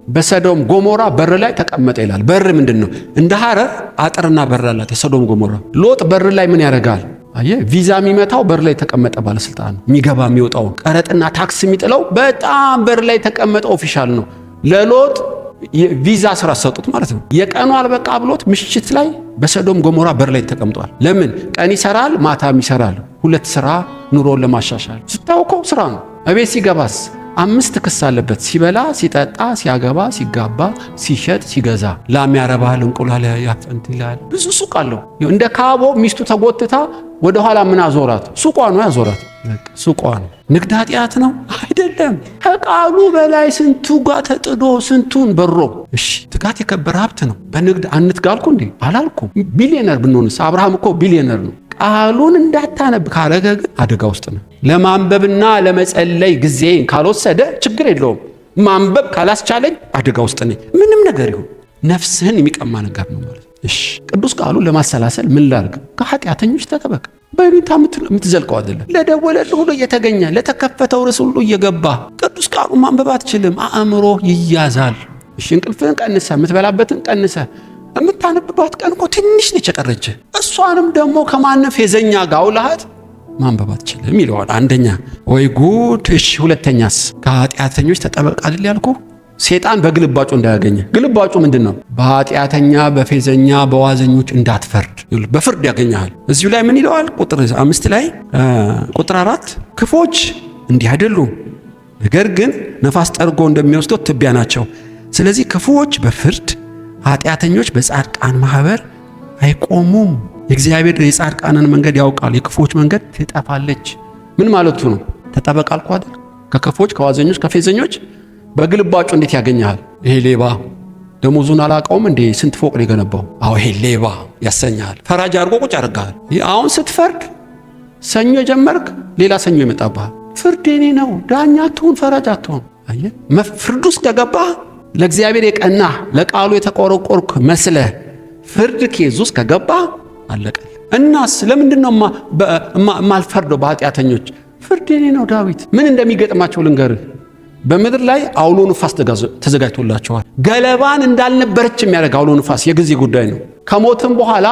በሰዶም ጎሞራ በር ላይ ተቀመጠ ይላል። በር ምንድን ነው? እንደ ሐረር አጥርና በር አላት የሰዶም ጎሞራ። ሎጥ በር ላይ ምን ያደርጋል? አየ ቪዛ የሚመታው በር ላይ ተቀመጠ ባለስልጣን ነው። የሚገባ የሚወጣው ቀረጥና ታክስ የሚጥለው በጣም በር ላይ ተቀመጠ ኦፊሻል ነው። ለሎጥ ቪዛ ስራ ሰጡት ማለት ነው። የቀኑ አልበቃ ብሎት ምሽት ላይ በሰዶም ጎሞራ በር ላይ ተቀምጧል። ለምን? ቀን ይሰራል፣ ማታም ይሰራል። ሁለት ስራ ኑሮን ለማሻሻል። ስታውቀው ስራ ነው። እቤት ሲገባስ 5 ክስ አለበት። ሲበላ፣ ሲጠጣ፣ ሲያገባ፣ ሲጋባ፣ ሲሸጥ፣ ሲገዛ። ላም ያረባል፣ እንቁላል ያፈንትላል። ብዙ ሱቅ አለው። እንደ ካቦ ሚስቱ ተጎትታ ወደ ኋላ ምን አዞራት? ሱቋ ነው ያዞራት። ሱቋ ነው። ንግድ ኃጢአት ነው አይደለም። ከቃሉ በላይ ስንቱ ጋር ተጥዶ ስንቱን በሮ። እሺ ትጋት የከበረ ሀብት ነው። በንግድ አንትጋልኩ እንዴ አላልኩም። ቢሊዮነር ብንሆንስ? አብርሃም እኮ ቢሊዮነር ነው። ቃሉን እንዳታነብ ካረገ ግን አደጋ ውስጥ ነው። ለማንበብና ለመጸለይ ጊዜ ካልወሰደ ችግር የለውም። ማንበብ ካላስቻለኝ አደጋ ውስጥ ነኝ። ምንም ነገር ይሁን ነፍስህን የሚቀማ ነገር ነው ማለት። እሺ ቅዱስ ቃሉን ለማሰላሰል ምን ላድርግ? ከኃጢአተኞች ተጠበቅ። በይሉኝታ የምትዘልቀው አይደለም። ለደወለልህ ሁሉ እየተገኘ ለተከፈተው ርዕስ ሁሉ እየገባ ቅዱስ ቃሉን ማንበብ አትችልም። አእምሮ ይያዛል። እሺ እንቅልፍህን ቀንሰ፣ የምትበላበትን ቀንሰ፣ የምታነብባት ቀን እኮ ትንሽ ነች የቀረች። እሷንም ደግሞ ከማንም ፌዘኛ ጋር አውለሃት ማንበብ አትችልም ይለዋል። አንደኛ ወይ ጉድ። እሺ ሁለተኛስ? ከኃጢአተኞች ተጠበቅ አይደል ያልኩ? ሴጣን በግልባጩ እንዳያገኘ። ግልባጩ ምንድን ነው? በኃጢአተኛ፣ በፌዘኛ፣ በዋዘኞች እንዳትፈርድ፣ በፍርድ ያገኘሃል። እዚሁ ላይ ምን ይለዋል? ቁጥር 5 ላይ ቁጥር 4 ክፎች እንዲህ አይደሉም፣ ነገር ግን ነፋስ ጠርጎ እንደሚወስደው ትቢያ ናቸው። ስለዚህ ክፉዎች በፍርድ ኃጢአተኞች በጻድቃን ማህበር አይቆሙም የእግዚአብሔር የጻድቃንን መንገድ ያውቃል፣ የክፎች መንገድ ትጠፋለች። ምን ማለቱ ነው? ተጠበቅ አልኩ አይደል? ከክፎች፣ ከዋዘኞች፣ ከፌዘኞች በግልባጩ እንዴት ያገኛል? ይሄ ሌባ ደሞዙን አላውቀውም እንዴ? ስንት ፎቅ ነው የገነባው? አዎ ይሄ ሌባ ያሰኛል። ፈራጅ አድርጎ ቁጭ አድርጋል። አሁን ስትፈርድ ሰኞ ጀመርክ፣ ሌላ ሰኞ ይመጣብሃል። ፍርድ የኔ ነው፣ ዳኛ አትሁን፣ ፈራጅ አትሁን። አየህ፣ ፍርድ ውስጥ ከገባህ ለእግዚአብሔር የቀና ለቃሉ የተቆረቆርክ መስለህ ፍርድ ኬዝ ውስጥ ከገባህ አለቀል። እናስ ለምንድን ነው የማልፈርደው በኃጢአተኞች? ፍርድ የኔ ነው። ዳዊት ምን እንደሚገጥማቸው ልንገርህ። በምድር ላይ አውሎ ንፋስ ተዘጋጅቶላቸዋል። ገለባን እንዳልነበረች የሚያደርግ አውሎ ንፋስ የጊዜ ጉዳይ ነው። ከሞትም በኋላ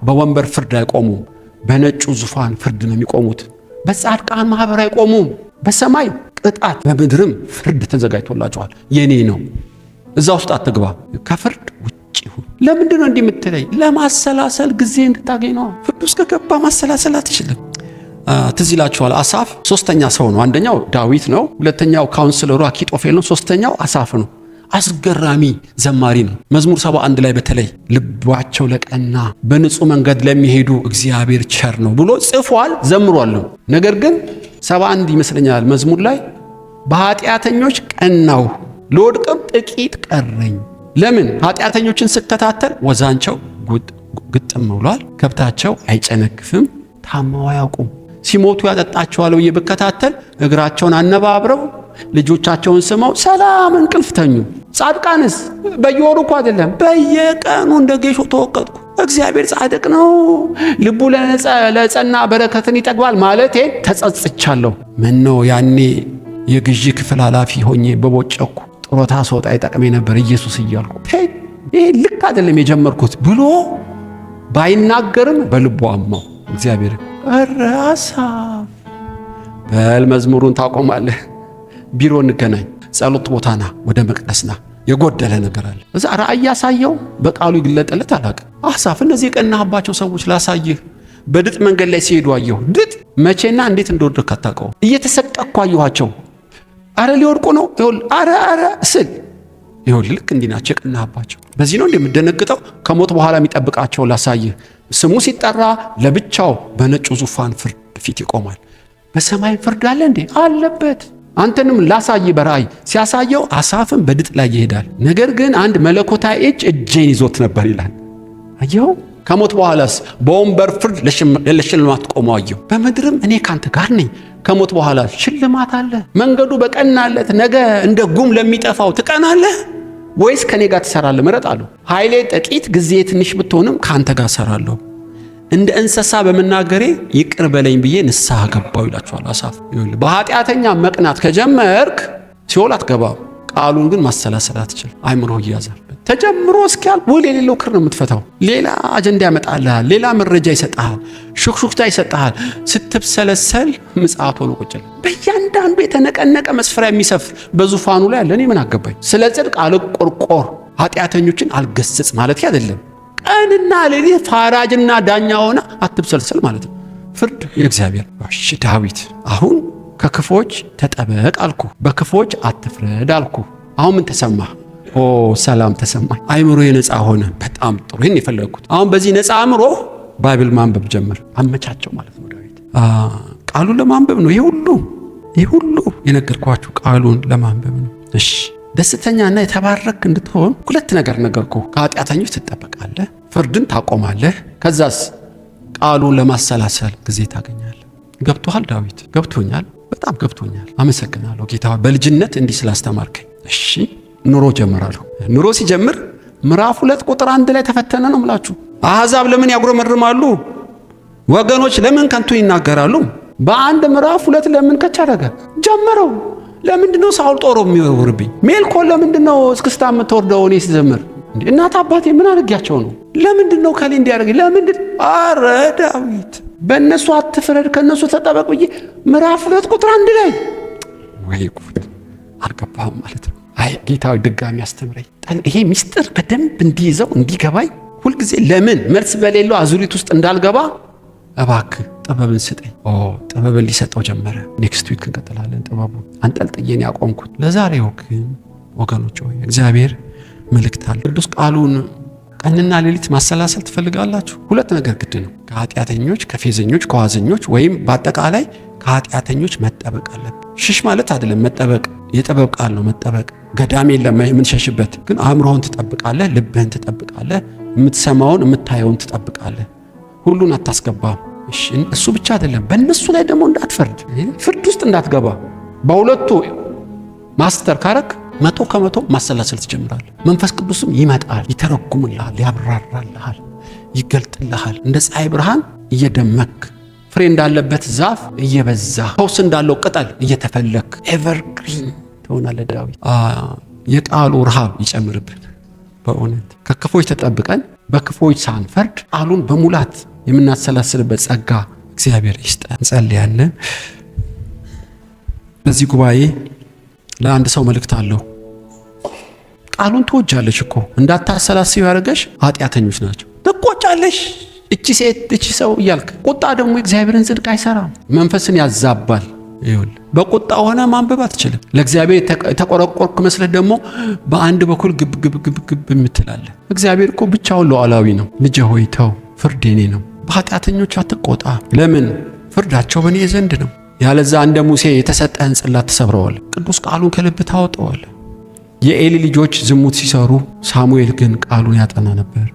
በወንበር ፍርድ አይቆሙም፣ በነጩ ዙፋን ፍርድ ነው የሚቆሙት። በጻድቃን ማህበር አይቆሙም። በሰማይ ቅጣት፣ በምድርም ፍርድ ተዘጋጅቶላቸዋል። የኔ ነው። እዛ ውስጥ አትግባ፣ ከፍርድ ውጭ ሁን። ለምንድን ነው እንዲህ የምትለኝ? ለማሰላሰል ጊዜ እንድታገኝ ነው። ፍርድ ውስጥ ከገባ ማሰላሰል አትችልም። ትዝ ይላችኋል፣ አሳፍ ሶስተኛ ሰው ነው። አንደኛው ዳዊት ነው፣ ሁለተኛው ካውንስለሩ አኪጦፌል ነው፣ ሶስተኛው አሳፍ ነው። አስገራሚ ዘማሪ ነው። መዝሙር 71 ላይ በተለይ ልባቸው ለቀና በንጹህ መንገድ ለሚሄዱ እግዚአብሔር ቸር ነው ብሎ ጽፏል፣ ዘምሯል። ነገር ግን 71 ይመስለኛል መዝሙር ላይ በኃጢአተኞች ቀናው ለወድቅም ጥቂት ቀረኝ። ለምን? ኃጢአተኞችን ስከታተል ወዛንቸው ግጥም ብሏል፣ ከብታቸው አይጨነግፍም፣ ታመው አያውቁም። ሲሞቱ ያጠጣቸዋል ብዬ ብከታተል እግራቸውን አነባብረው ልጆቻቸውን ስመው ሰላም እንቅልፍ ተኙ። ጻድቃንስ በየወሩ እኮ አይደለም በየቀኑ እንደ ጌሾ ተወቀጥኩ። እግዚአብሔር ጻድቅ ነው፣ ልቡ ለጸና በረከትን ይጠግባል ማለቴ ተጸጽቻለሁ። ምነው ያኔ የግዢ ክፍል ኃላፊ ሆኜ በቦጨኩ ጡረታ ስወጣ ይጠቅሜ ነበር ኢየሱስ እያልኩ። ይሄ ልክ አይደለም የጀመርኩት ብሎ ባይናገርም በልቡ አማው እግዚአብሔር። አሳፍ በል መዝሙሩን ታቆማለህ። ቢሮ እንገናኝ፣ ጸሎት ቦታና ወደ መቅደስና የጎደለ ነገር አለ። እዛ ራእይ ያሳየው በቃሉ ይግለጥለት አላውቅም። አሳፍ እነዚህ የቀናህባቸው ሰዎች ላሳይህ። በድጥ መንገድ ላይ ሲሄዱ አየሁ። ድጥ መቼና እንዴት እንደወደድክ አታውቀውም። እየተሰቀኩ አየኋቸው። አረ ሊወድቁ ነው። አረ ስል ይሁን ልክ እንዲህ ናቸው የቀናህባቸው። በዚህ ነው እንደምደነግጠው። ከሞት በኋላ የሚጠብቃቸው ላሳይህ። ስሙ ሲጠራ ለብቻው በነጩ ዙፋን ፍርድ ፊት ይቆማል። በሰማይ ፍርድ አለ እንዴ? አለበት። አንተንም ላሳይ በራእይ ሲያሳየው አሳፍን በድጥ ላይ ይሄዳል። ነገር ግን አንድ መለኮታዊ እጅ እጄን ይዞት ነበር ይላል። አየው። ከሞት በኋላስ በወንበር ፍርድ ለሽልማት ቆሞ አየው። በምድርም እኔ ካንተ ጋር ነኝ። ከሞት በኋላ ሽልማት አለ። መንገዱ በቀናለት ነገ እንደ ጉም ለሚጠፋው ትቀናለህ ወይስ ከኔ ጋር ትሰራለህ? ምረጥ አለው። ኃይሌ ጥቂት ጊዜ ትንሽ ብትሆንም ካንተ ጋር ሰራለሁ። እንደ እንስሳ በመናገሬ ይቅር በለኝ ብዬ ንስሐ ገባው ይላችኋል አሳፍ። በኃጢአተኛ መቅናት ከጀመርክ ሲኦል አትገባም። ቃሉን ግን ማሰላሰል አትችል። አይምሮ ይያዛል። ተጀምሮ እስኪያልቅ ውል የሌለው ክር ነው የምትፈታው። ሌላ አጀንዳ ያመጣልሃል፣ ሌላ መረጃ ይሰጣል፣ ሹክሹክታ ይሰጣል። ስትብሰለሰል ምጽአት ሆኖ ቁጭል። በእያንዳንዱ የተነቀነቀ መስፈሪያ የሚሰፍ በዙፋኑ ላይ አለ። እኔ ምን አገባኝ? ስለ ጽድቅ አልቆርቆር፣ ኃጢአተኞችን አልገስጽ ማለት አይደለም። ቀንና ሌሊት ፈራጅና ዳኛ ሆነ አትብሰልሰል ማለት ነው። ፍርድ የእግዚአብሔር። እሺ ዳዊት አሁን ከክፎች ተጠበቅ አልኩ፣ በክፎች አትፍረድ አልኩ። አሁን ምን ተሰማህ? ሰላም ተሰማኝ። አይምሮ የነፃ ሆነ። በጣም ጥሩ። ይህን የፈለግኩት አሁን በዚህ ነፃ አእምሮ ባይብል ማንበብ ጀምር። አመቻቸው ማለት ነው ዳዊት። ቃሉን ለማንበብ ነው። ይህ ሁሉ የነገርኳችሁ ቃሉን ለማንበብ ነው። እሺ ደስተኛና የተባረክ እንድትሆን ሁለት ነገር ነገርኩ። ከኃጢአተኞች ትጠበቃለህ፣ ፍርድን ታቆማለህ። ከዛስ ቃሉን ለማሰላሰል ጊዜ ታገኛለህ። ገብቶሃል ዳዊት? ገብቶኛል፣ በጣም ገብቶኛል። አመሰግናለሁ ጌታ በልጅነት እንዲህ ስላስተማርከኝ። እሺ ኑሮ ጀመራለሁ። ኑሮ ሲጀምር ምዕራፍ 2 ቁጥር 1 ላይ ተፈተነ ነው የምላችሁ። አሕዛብ ለምን ያጉረመርማሉ? ወገኖች ለምን ከንቱ ይናገራሉ? በአንድ ምዕራፍ 2 ለምን ከቻደገ ጀመረው። ለምንድነው ሳውል ጦሮ የሚወርብኝ? ሜልኮል ለምንድነው እስክስታ የምትወርደው? እኔ ሲዘምር እናት አባቴ ምን አድርጊያቸው ነው? ለምንድነው ከሌ እንዲያደርግ? ለምንድን? አረ ዳዊት በእነሱ አትፍረድ፣ ከእነሱ ተጠበቅ ብዬ ምዕራፍ 2 ቁጥር 1 ላይ ወይ ጉድ! አልገባህም ማለት ነው። አይ ጌታዊ ድጋሚ አስተምረኝ። ይሄ ሚስጥር በደንብ እንዲይዘው እንዲገባኝ ሁልጊዜ ለምን መልስ በሌለው አዙሪት ውስጥ እንዳልገባ እባክህ ጥበብን ስጠኝ። ጥበብን ሊሰጠው ጀመረ። ኔክስት ዊክ እንቀጥላለን። ጥበቡ አንጠልጥዬን ያቆምኩት ለዛሬው ግን ወገኖች ሆይ እግዚአብሔር መልእክት አለ። ቅዱስ ቀንና ሌሊት ማሰላሰል ትፈልጋላችሁ? ሁለት ነገር ግድ ነው። ከኃጢአተኞች፣ ከፌዘኞች፣ ከዋዘኞች ወይም በአጠቃላይ ከኃጢአተኞች መጠበቅ አለብን። ሽሽ ማለት አይደለም፣ መጠበቅ የጥበብ ቃል ነው። መጠበቅ ገዳም የለም የምንሸሽበት፣ ግን አእምሮህን ትጠብቃለህ፣ ልብህን ትጠብቃለህ፣ የምትሰማውን የምታየውን ትጠብቃለህ። ሁሉን አታስገባም። እሱ ብቻ አይደለም፣ በእነሱ ላይ ደግሞ እንዳትፈርድ፣ ፍርድ ውስጥ እንዳትገባ። በሁለቱ ማስተር ካረክ 100% ማሰላሰል ትጀምራለህ። መንፈስ ቅዱስም ይመጣል፣ ይተረጉምልሃል፣ ያብራራልሃል፣ ይገልጥልሃል። እንደ ፀሐይ ብርሃን እየደመክ ፍሬ እንዳለበት ዛፍ እየበዛ ፈውስ እንዳለው ቅጠል እየተፈለክ ኤቨርግሪን ትሆናለህ። ዳዊት የቃሉ ረሃብ ይጨምርብን። በእውነት ከክፎች ተጠብቀን በክፎች ሳንፈርድ ቃሉን በሙላት የምናሰላስልበት ጸጋ እግዚአብሔር ይስጠን። እንጸልያለን። በዚህ ጉባኤ ለአንድ ሰው መልእክት አለው። ቃሉን ትወጃለሽ እኮ እንዳታሰላስዩ ያደረገሽ ኃጢአተኞች ናቸው። ትቆጫለሽ፣ እቺ ሴት እቺ ሰው እያልክ። ቁጣ ደግሞ እግዚአብሔርን ጽድቅ አይሰራም፣ መንፈስን ያዛባል። ይሁን በቁጣ ሆነ ማንበብ አትችልም። ለእግዚአብሔር የተቆረቆርክ መስለህ ደግሞ በአንድ በኩል ግብ የምትላለህ። እግዚአብሔር እኮ ብቻውን ሉዓላዊ ነው። ልጄ ሆይ ተው፣ ፍርድ የኔ ነው። በኃጢአተኞች አትቆጣ። ለምን? ፍርዳቸው በእኔ ዘንድ ነው። ያለዛ እንደ ሙሴ የተሰጠህን ጽላት ትሰብረዋለህ፣ ቅዱስ ቃሉን ከልብ ታወጣዋለህ። የኤሊ ልጆች ዝሙት ሲሰሩ ሳሙኤል ግን ቃሉን ያጠና ነበር።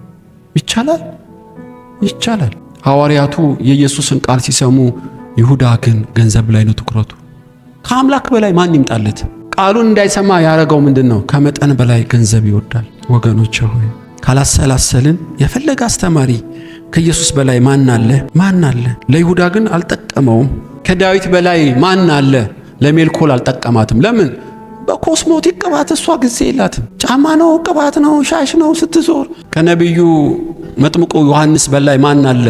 ይቻላል፣ ይቻላል። ሐዋርያቱ የኢየሱስን ቃል ሲሰሙ፣ ይሁዳ ግን ገንዘብ ላይ ነው ትኩረቱ። ከአምላክ በላይ ማን ይምጣለት? ቃሉን እንዳይሰማ ያደረገው ምንድን ነው? ከመጠን በላይ ገንዘብ ይወዳል። ወገኖች ሆይ ካላሰላሰልን የፈለገ አስተማሪ ከኢየሱስ በላይ ማን አለ? ማን አለ? ለይሁዳ ግን አልጠቀመውም። ከዳዊት በላይ ማን አለ? ለሜልኮል አልጠቀማትም። ለምን? በኮስሞቲክ ቅባት እሷ ጊዜ የላትም። ጫማ ነው፣ ቅባት ነው፣ ሻሽ ነው ስትዞር። ከነቢዩ መጥምቁ ዮሐንስ በላይ ማን አለ?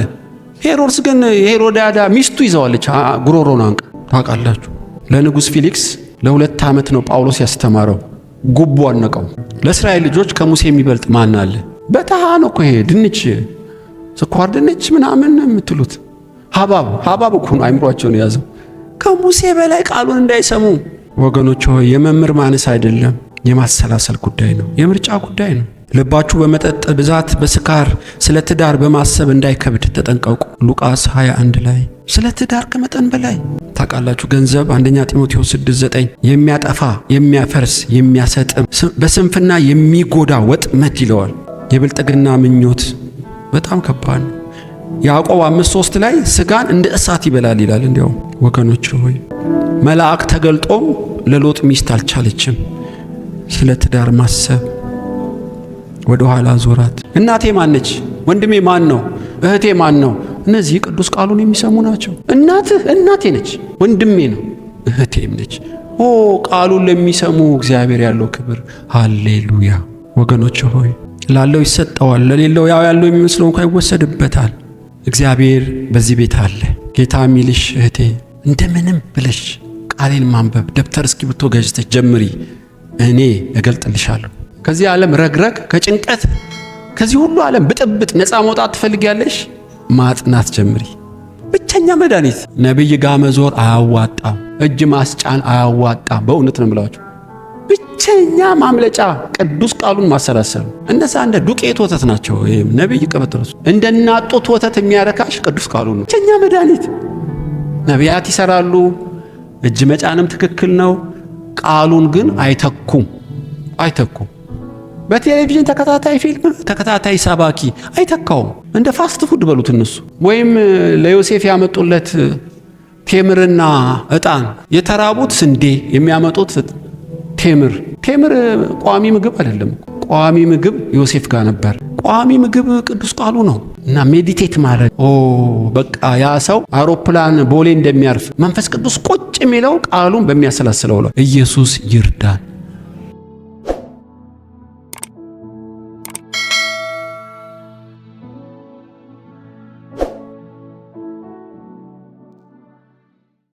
ሄሮድስ ግን የሄሮዳዳ ሚስቱ ይዘዋለች ጉሮሮን አንቃ። ታውቃላችሁ፣ ለንጉሥ ፊሊክስ ለ2 ዓመት ነው ጳውሎስ ያስተማረው። ጉቦ አነቀው። ለእስራኤል ልጆች ከሙሴ የሚበልጥ ማን አለ? በተሃ ነው እኮ ይሄ ድንች፣ ስኳር ድንች ምናምን የምትሉት ሀባብ እኮ ነው አይምሯቸውን የያዘው። ከሙሴ በላይ ቃሉን እንዳይሰሙ። ወገኖች ሆይ የመምህር ማነስ አይደለም፣ የማሰላሰል ጉዳይ ነው፣ የምርጫ ጉዳይ ነው። ልባችሁ በመጠጥ ብዛት በስካር ስለ ትዳር በማሰብ እንዳይከብድ ተጠንቀቁ። ሉቃስ 21 ላይ ስለ ትዳር ከመጠን በላይ ታውቃላችሁ። ገንዘብ 1 ጢሞቴዎስ 6:9 የሚያጠፋ የሚያፈርስ የሚያሰጥም በስንፍና የሚጎዳ ወጥመድ ይለዋል። የብልጥግና ምኞት በጣም ከባድ ነው። ያዕቆብ 5:3 ላይ ስጋን እንደ እሳት ይበላል ይላል። እንዲያው ወገኖች ሆይ መልአክ ተገልጦም ለሎጥ ሚስት አልቻለችም። ስለ ትዳር ማሰብ ወደ ኋላ ዞራት። እናቴ ማነች? ወንድሜ ማን ነው? እህቴ ማን ነው? እነዚህ ቅዱስ ቃሉን የሚሰሙ ናቸው። እናቴ ነች፣ ወንድሜ ነው፣ እህቴም ነች። ቃሉን ለሚሰሙ እግዚአብሔር ያለው ክብር ሃሌሉያ። ወገኖች ሆይ ላለው ይሰጠዋል፣ ለሌለው ያው ያለው የሚመስለው እንኳን ይወሰድበታል። እግዚአብሔር በዚህ ቤት አለ። ጌታ የሚልሽ እህቴ እንደምንም ብለሽ ቃሌን ማንበብ ደብተር እስክሪብቶ ገዝተሽ ጀምሪ፣ እኔ እገልጥልሻለሁ። ከዚህ ዓለም ረግረግ፣ ከጭንቀት፣ ከዚህ ሁሉ ዓለም ብጥብጥ ነፃ መውጣት ትፈልጊያለሽ? ማጥናት ጀምሪ። ብቸኛ መድኃኒት ነቢይ ጋር መዞር አያዋጣም፣ እጅ ማስጫን አያዋጣም። በእውነት ነው የምላችሁ። ብቸኛ ማምለጫ ቅዱስ ቃሉን ማሰላሰል። እነዛ እንደ ዱቄት ወተት ናቸው። ነቢይ ቀበጥረሱ እንደ እናጡት ወተት የሚያረካሽ ቅዱስ ቃሉ ነው። ብቸኛ መድኃኒት። ነቢያት ይሰራሉ፣ እጅ መጫንም ትክክል ነው። ቃሉን ግን አይተኩም። በቴሌቪዥን ተከታታይ ፊልም፣ ተከታታይ ሰባኪ አይተካውም። እንደ ፋስት ፉድ በሉት እነሱ። ወይም ለዮሴፍ ያመጡለት ቴምርና ዕጣን፣ የተራቡት ስንዴ የሚያመጡት ቴምር ቋሚ ምግብ አይደለም። ቋሚ ምግብ ዮሴፍ ጋር ነበር። ቋሚ ምግብ ቅዱስ ቃሉ ነው። እና ሜዲቴት ማድረግ በቃ ያ ሰው አውሮፕላን ቦሌ እንደሚያርፍ መንፈስ ቅዱስ ቁጭ የሚለው ቃሉን በሚያሰላስለው ነው። ኢየሱስ ይርዳን።